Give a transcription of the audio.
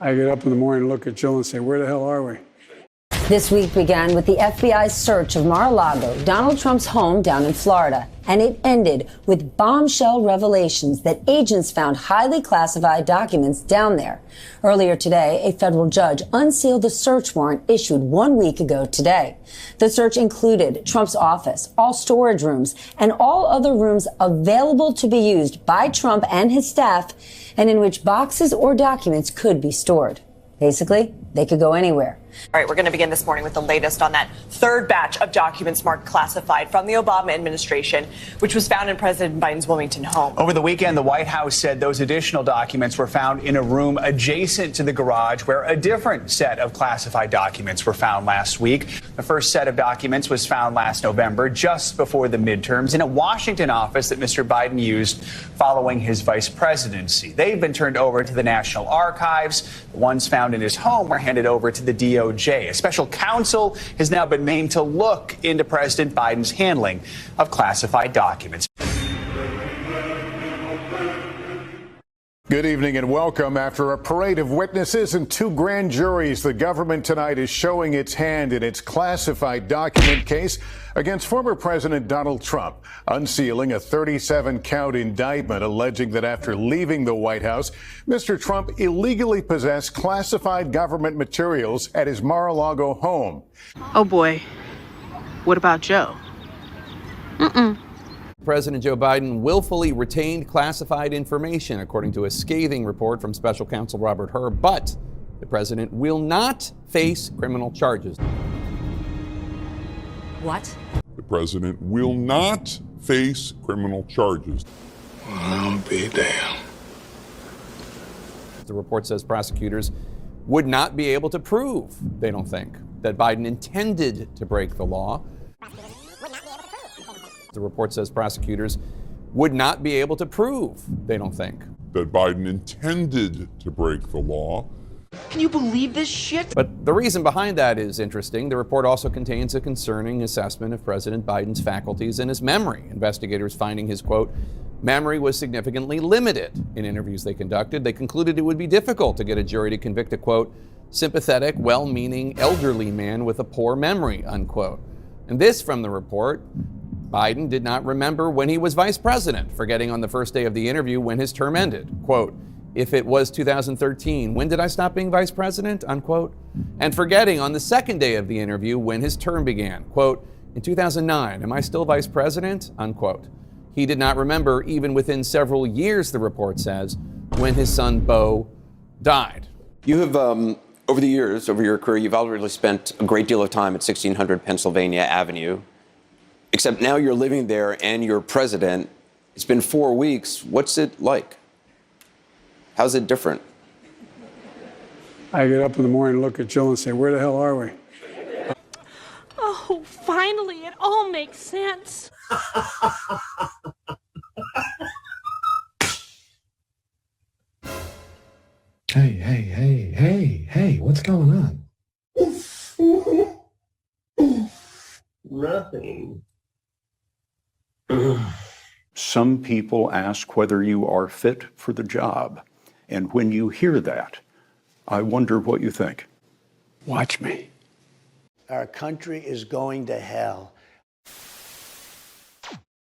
I get up in the morning and look at Jill and say, where the hell are we? This week began with the FBI's search of Mar-a-Lago, Donald Trump's home down in Florida. And it ended with bombshell revelations that agents found highly classified documents down there. Earlier today, a federal judge unsealed the search warrant issued 1 week ago today. The search included Trump's office, all storage rooms, and all other rooms available to be used by Trump and his staff, and in which boxes or documents could be stored. Basically, they could go anywhere. All right, we're going to begin this morning with the latest on that third batch of documents marked classified from the Obama administration, which was found in President Biden's Wilmington home. Over the weekend, the White House said those additional documents were found in a room adjacent to the garage where a different set of classified documents were found last week. The first set of documents was found last November, just before the midterms, in a Washington office that Mr. Biden used following his vice presidency. They've been turned over to the National Archives. The ones found in his home were handed over to the DOJ. A special counsel has now been named to look into President Biden's handling of classified documents. Good evening and welcome. After a parade of witnesses and two grand juries, the government tonight is showing its hand in its classified document case against former President Donald Trump, unsealing a 37-count indictment alleging that after leaving the White House, Mr. Trump illegally possessed classified government materials at his Mar-a-Lago home. Oh boy. What about Joe? President Joe Biden willfully retained classified information, according to a scathing report from special counsel Robert Hur, but the president will not face criminal charges. What? The president will not face criminal charges. Well, I'll be damned. The report says prosecutors would not be able to prove, they don't think, that Biden intended to break the law. The report says prosecutors would not be able to prove, they don't think, that Biden intended to break the law. Can you believe this shit? But the reason behind that is interesting. The report also contains a concerning assessment of President Biden's faculties and his memory. Investigators finding his, quote, memory was significantly limited in interviews they conducted. They concluded it would be difficult to get a jury to convict a, quote, sympathetic, well-meaning elderly man with a poor memory, unquote. And this from the report: Biden did not remember when he was vice president, forgetting on the first day of the interview when his term ended. Quote, if it was 2013, when did I stop being vice president? Unquote. And forgetting on the second day of the interview when his term began. Quote, in 2009, am I still vice president? Unquote. He did not remember even within several years, the report says, when his son Beau died. You have, over the years, over your career, you've already spent a great deal of time at 1600 Pennsylvania Avenue. Except now you're living there and you're president. It's been 4 weeks. What's it like? How's it different? I get up in the morning and look at Jill and say, where the hell are we? Oh, finally, it all makes sense. Hey, what's going on? Nothing. Some people ask whether you are fit for the job. And when you hear that, I wonder what you think. Watch me. Our country is going to hell.